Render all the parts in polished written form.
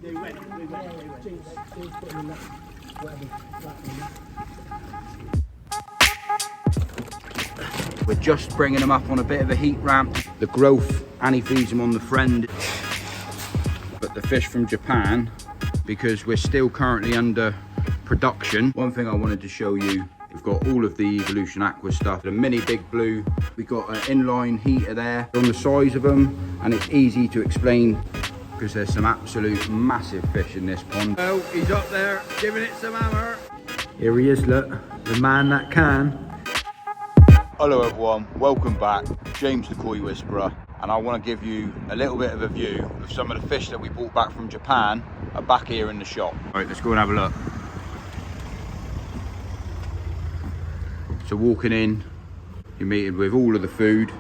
They went. James put them in that, whatever. We're just bringing them up on a bit of a heat ramp. The growth, Annie feeds them on the friend. But the fish from Japan, because we're still currently under production. One thing I wanted to show you, we've got all of the Evolution Aqua stuff. The mini big blue, we've got an inline heater there on the size of them, and it's easy to explain because there's some absolute massive fish in this pond. Oh, he's up there giving it some hammer. Here he is, look, the man that can. Hello everyone, welcome back. James the Koi Whisperer, and I want to give you a little bit of a view of some of the fish that we brought back from Japan are back here in the shop. All right, let's go and have a look. So walking in, you're meeting with all of the food.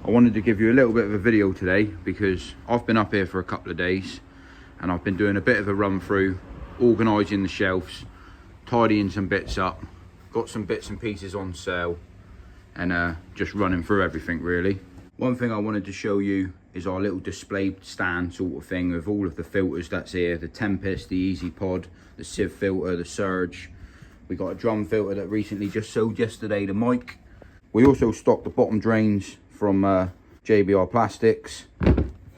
I wanted to give you a little bit of a video today because I've been up here for a couple of days and I've been doing a bit of a run through, organising the shelves, tidying some bits up, got some bits and pieces on sale, and just running through everything really. One thing I wanted to show you is our little display stand sort of thing with all of the filters that's here, the Tempest, the Easy Pod, the sieve filter, the Surge. We got a drum filter that recently just sold yesterday, the mic. We also stocked the bottom drains from JBR Plastics.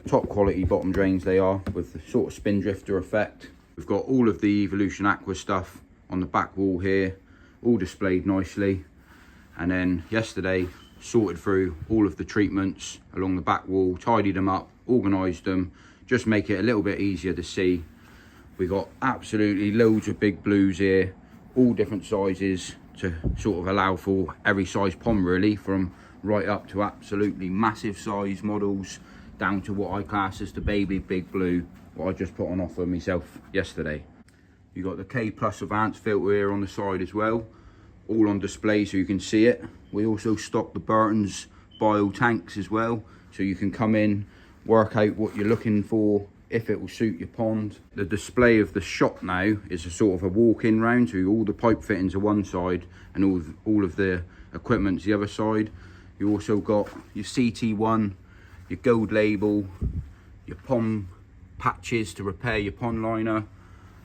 Top quality bottom drains they are, with the sort of spin drifter effect. We've got all of the Evolution Aqua stuff on the back wall here, all displayed nicely. And then yesterday, sorted through all of the treatments along the back wall, tidied them up, organised them, just make it a little bit easier to see. We got absolutely loads of big blues here, all different sizes to sort of allow for every size pond really, from right up to absolutely massive size models down to what I class as the baby big blue, what I just put on offer myself yesterday. You got the K Plus Advanced filter here on the side as well, all on display so you can see it. We also stock the Burton's bio tanks as well, so you can come in, work out what you're looking for, if it will suit your pond. The display of the shop now is a sort of a walk-in round, so all the pipe fittings are one side and all of the equipment's the other side. You also got your CT1, your gold label, your pond patches to repair your pond liner.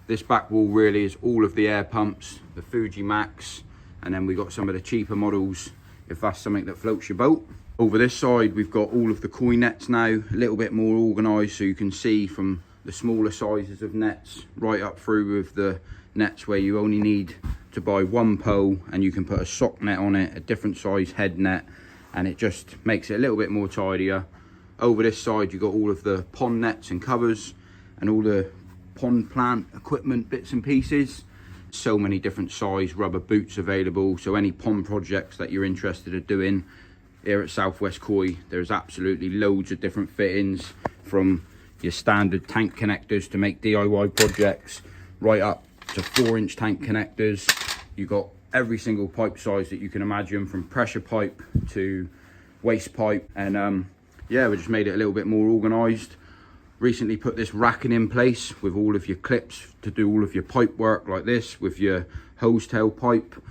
This back wall really is all of the air pumps, the Fuji Max, and then we got some of the cheaper models if that's something that floats your boat. Over this side we've got all of the koi nets now, a little bit more organised so you can see from the smaller sizes of nets right up through with the nets where you only need to buy one pole and you can put a sock net on it, a different size head net, and it just makes it a little bit more tidier. Over this side you've got all of the pond nets and covers and all the pond plant equipment bits and pieces. So many different size rubber boots available, so any pond projects that you're interested in doing here at Southwest Koi, there's absolutely loads of different fittings, from your standard tank connectors to make DIY projects right up to 4-inch tank connectors. You've got every single pipe size that you can imagine, from pressure pipe to waste pipe, and yeah, we just made it a little bit more organised. Recently put this racking in place with all of your clips to do all of your pipe work like this, with your hose tail pipe,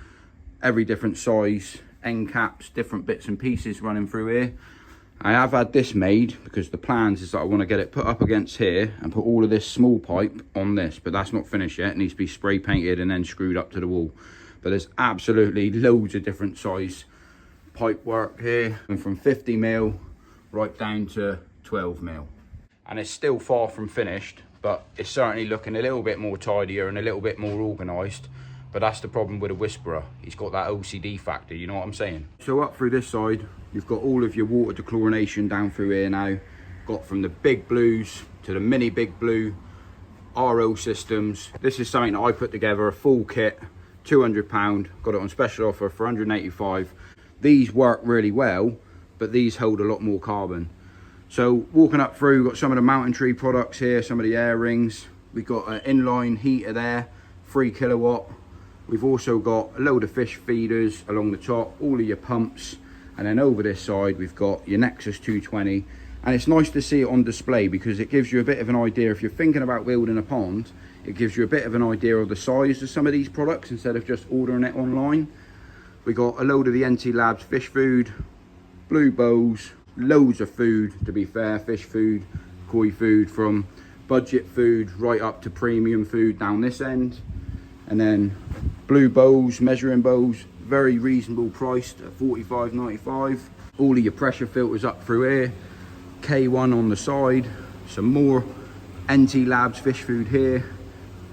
every different size, end caps, different bits and pieces running through here. I have had this made because the plans is that I want to get it put up against here and put all of this small pipe on this, but that's not finished yet. It needs to be spray painted and then screwed up to the wall. But there's absolutely loads of different size pipe work here, and from 50mm right down to 12mm. And it's still far from finished, but it's certainly looking a little bit more tidier and a little bit more organised. But that's the problem with a Whisperer. He's got that OCD factor, you know what I'm saying? So up through this side, you've got all of your water dechlorination down through here now. Got from the big blues to the mini big blue, RO systems. This is something that I put together, a full kit, £200. Got it on special offer for £185. These work really well, but these hold a lot more carbon. So walking up through, got some of the Mountain Tree products here, some of the air rings. We've got an inline heater there, 3 kilowatt. We've also got a load of fish feeders along the top, all of your pumps. And then over this side, we've got your Nexus 220. And it's nice to see it on display because it gives you a bit of an idea. If you're thinking about building a pond, it gives you a bit of an idea of the size of some of these products instead of just ordering it online. We got a load of the NT Labs fish food, blue bowls, loads of food, to be fair, fish food, koi food, from budget food right up to premium food down this end. And then blue bowls, measuring bowls, very reasonable priced at $45.95. All of your pressure filters up through here, K1 on the side, some more NT Labs fish food here,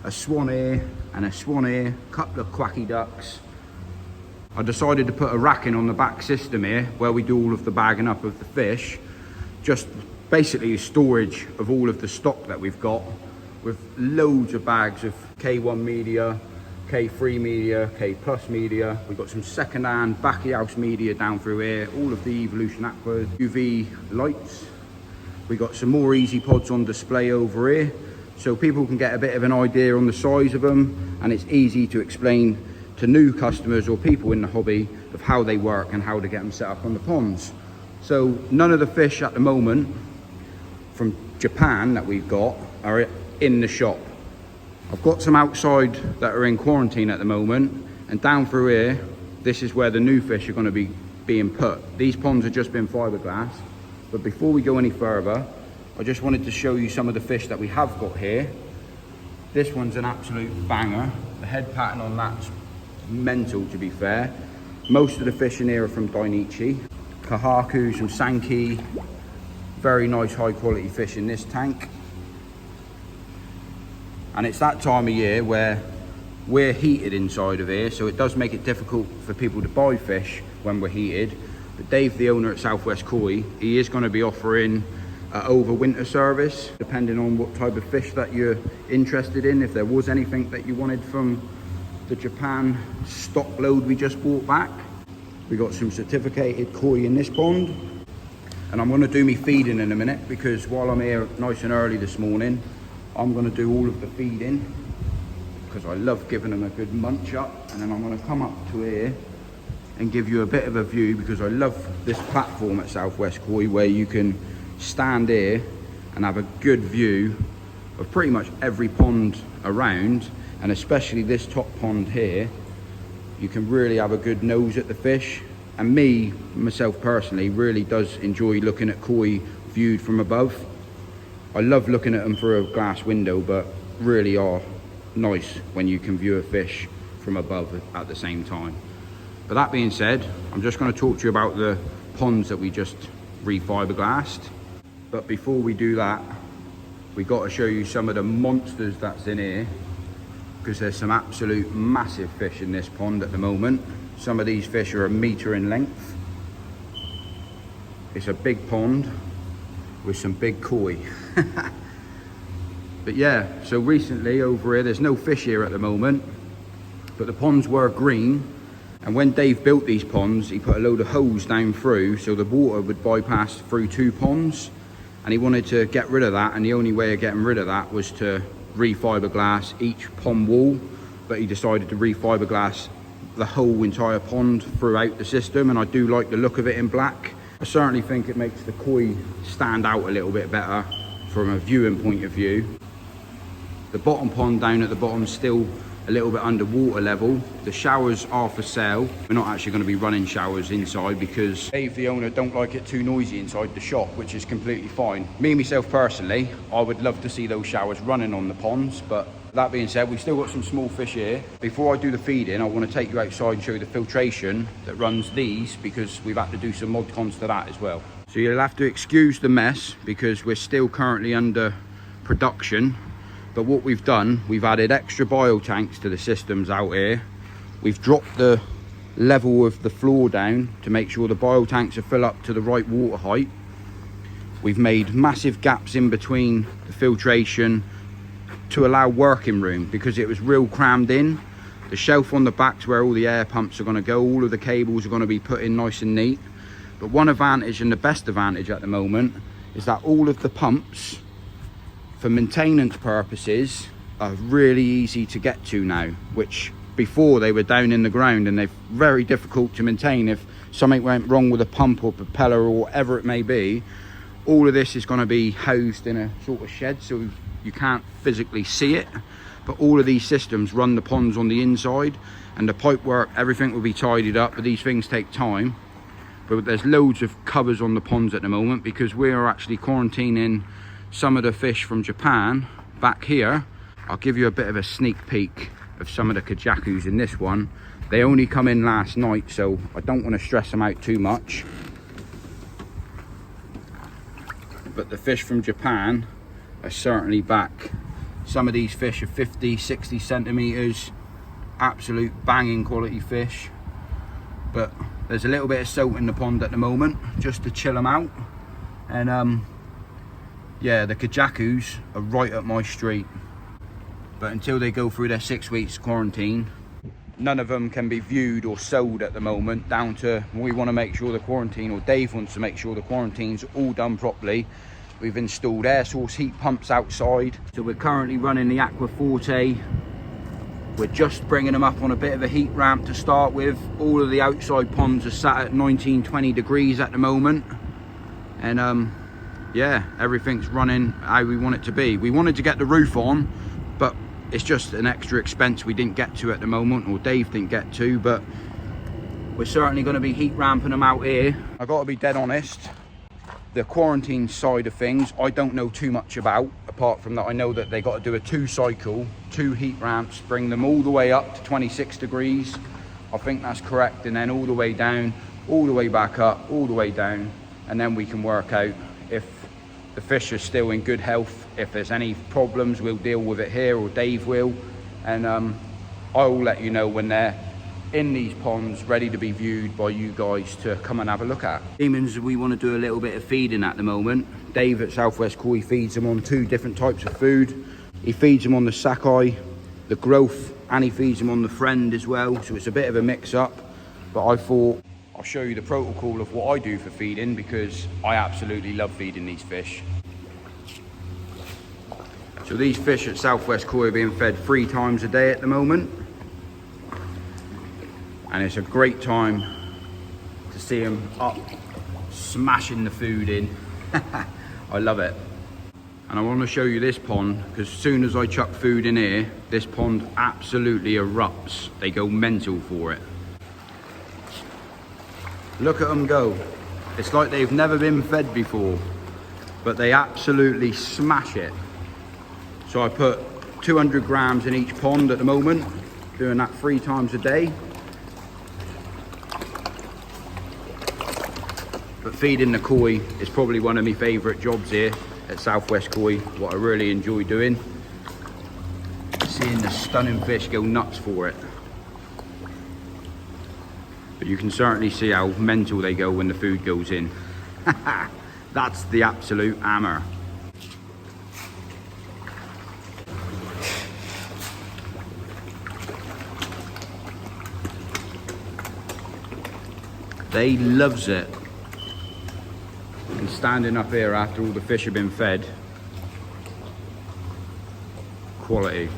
a swan here and a swan here, couple of quacky ducks. I decided to put a racking on the back system here where we do all of the bagging up of the fish, just basically storage of all of the stock that we've got, with loads of bags of K1 media, K3 media, K plus media. We've got some second-hand back house media down through here, all of the Evolution Aquas, UV lights. We got some more Easy Pods on display over here, so people can get a bit of an idea on the size of them, and it's easy to explain to new customers or people in the hobby of how they work and how to get them set up on the ponds. So none of the fish at the moment from Japan that we've got are in the shop. I've got some outside that are in quarantine at the moment, and down through here, this is where the new fish are going to be being put. These ponds have just been fiberglass, but before we go any further, I just wanted to show you some of the fish that we have got here. This one's an absolute banger. The head pattern on that's mental, to be fair. Most of the fish in here are from Dainichi. Kahaku, some Sankey, very nice high quality fish in this tank. And it's that time of year where we're heated inside of here, so it does make it difficult for people to buy fish when we're heated. But Dave, the owner at Southwest Koi, he is going to be offering an overwinter service, depending on what type of fish that you're interested in. If there was anything that you wanted from the Japan stock load we just bought back. We got some certificated koi in this pond, and I'm going to do me feeding in a minute, because while I'm here nice and early this morning, I'm going to do all of the feeding, because I love giving them a good munch up. And then I'm going to come up to here and give you a bit of a view, because I love this platform at Southwest Koi where you can stand here and have a good view of pretty much every pond around. And especially this top pond here, you can really have a good nose at the fish. And myself personally, really does enjoy looking at koi viewed from above. I love looking at them through a glass window, but really are nice when you can view a fish from above at the same time. But that being said, I'm just going to talk to you about the ponds that we just re-fiberglassed. But before we do that, we got to show you some of the monsters that's in here, because there's some absolute massive fish in this pond at the moment. Some of these fish are 1 meter in length. It's a big pond with some big koi. But yeah, so recently over here, there's no fish here at the moment, but the ponds were green. And when Dave built these ponds, he put a load of hose down through so the water would bypass through 2 ponds. And he wanted to get rid of that, and the only way of getting rid of that was to re-fiberglass each pond wall. But he decided to re-fiberglass the whole entire pond throughout the system, and I do like the look of it in black. I certainly think it makes the koi stand out a little bit better from a viewing point of view. The bottom pond down at the bottom is still a little bit under water level. The showers are for sale. We're not actually going to be running showers inside, because Dave, the owner, don't like it too noisy inside the shop, which is completely fine. Me, myself personally, I would love to see those showers running on the ponds. But that being said, we've still got some small fish here. Before I do the feeding, I want to take you outside and show you the filtration that runs these, because we've had to do some mod cons to that as well. So you'll have to excuse the mess, because we're still currently under production. But what we've done, we've added extra biotanks to the systems out here. We've dropped the level of the floor down to make sure the biotanks are fill up to the right water height. We've made massive gaps in between the filtration to allow working room, because it was real crammed in. The shelf on the back's where all the air pumps are going to go. All of the cables are going to be put in nice and neat. But one advantage, and the best advantage at the moment, is that all of the pumps, for maintenance purposes, are really easy to get to now, which before they were down in the ground and they're very difficult to maintain. If something went wrong with a pump or propeller or whatever it may be, all of this is going to be housed in a sort of shed, so you can't physically see it. But all of these systems run the ponds on the inside, and the pipework, everything will be tidied up, but these things take time. But there's loads of covers on the ponds at the moment, because we are actually quarantining some of the fish from Japan back here. I'll give you a bit of a sneak peek of some of the kajakus in this one. They only come in last night, so I don't want to stress them out too much. But the fish from Japan are certainly back. Some of these fish are 50, 60 centimeters, absolute banging quality fish. But there's a little bit of salt in the pond at the moment, just to chill them out. And yeah, the kajakus are right up my street. But until they go through their 6 weeks quarantine, none of them can be viewed or sold at the moment, down to we want to make sure the quarantine, or Dave wants to make sure the quarantine's all done properly. We've installed air source heat pumps outside. So we're currently running the Aqua Forte. We're just bringing them up on a bit of a heat ramp to start with. All of the outside ponds are sat at 19, 20 degrees at the moment. And yeah, everything's running how we want it to be. We wanted to get the roof on, but it's just an extra expense we didn't get to at the moment, or Dave didn't get to, but we're certainly going to be heat ramping them out here. I've got to be dead honest, the quarantine side of things I don't know too much about, apart from that I know that they got to do a 2 cycle, 2 heat ramps, bring them all the way up to 26 degrees. I think that's correct, and then all the way down, all the way back up, all the way down, and then we can work out if the fish are still in good health. If there's any problems, we'll deal with it here, or Dave will, and I will let you know when they're in these ponds ready to be viewed by you guys to come and have a look at. Demons, we want to do a little bit of feeding at the moment. Dave at Southwest Koi feeds them on 2 different types of food. He feeds them on the Sakai, the growth, and he feeds them on the Friend as well, so it's a bit of a mix up. But I thought I'll show you the protocol of what I do for feeding, because I absolutely love feeding these fish. So these fish at Southwest Koi are being fed 3 times a day at the moment. And it's a great time to see them up, smashing the food in. I love it. And I want to show you this pond, because as soon as I chuck food in here, this pond absolutely erupts. They go mental for it. Look at them go. It's like they've never been fed before, but they absolutely smash it. So I put 200 grams in each pond at the moment, doing that 3 times a day. But feeding the koi is probably one of my favourite jobs here at Southwest Koi, what I really enjoy doing. Seeing the stunning fish go nuts for it. But you can certainly see how mental they go when the food goes in. That's the absolute hammer. They loves it. And standing up here after all the fish have been fed, quality.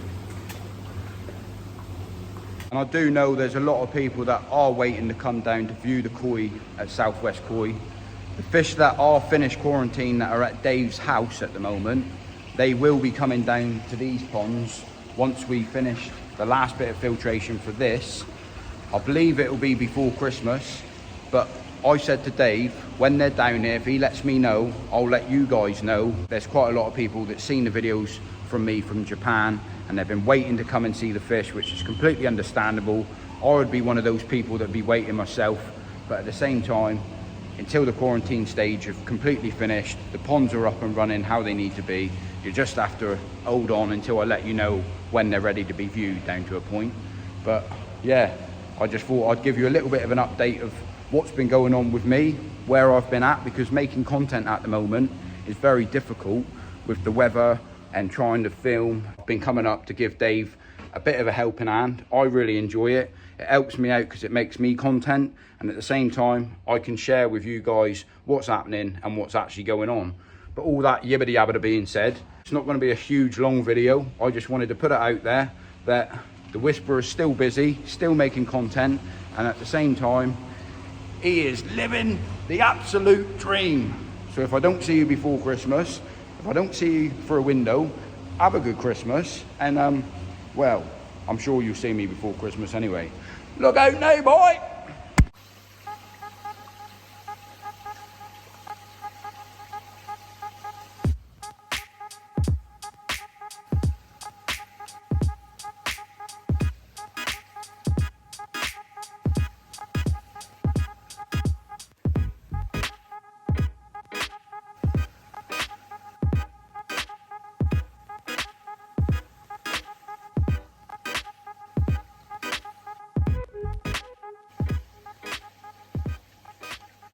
And I do know there's a lot of people that are waiting to come down to view the koi at Southwest Koi. The fish that are finished quarantine, that are at Dave's house at the moment, they will be coming down to these ponds once we finish the last bit of filtration for this. I believe it will be before Christmas, but I said to Dave, when they're down here, if he lets me know, I'll let you guys know. There's quite a lot of people that's seen the videos from me from Japan, and they've been waiting to come and see the fish, which is completely understandable. I would be one of those people that'd be waiting myself, but at the same time, until the quarantine stage have completely finished, the ponds are up and running how they need to be, you just have to hold on until I let you know when they're ready to be viewed down to a point. But yeah, I just thought I'd give you a little bit of an update of what's been going on with me, where I've been at, because making content at the moment is very difficult with the weather and trying to film. I've been coming up to give Dave a bit of a helping hand. I really enjoy it. It helps me out because it makes me content, and at the same time I can share with you guys what's happening and what's actually going on. But all that yibbity yabbity being said, it's not going to be a huge long video. I just wanted to put it out there that the Whisperer is still busy, still making content, and at the same time he is living the absolute dream. So if I don't see you before Christmas, if I don't see you for a window, have a good Christmas, and well, I'm sure you'll see me before Christmas anyway. Look out now, boy!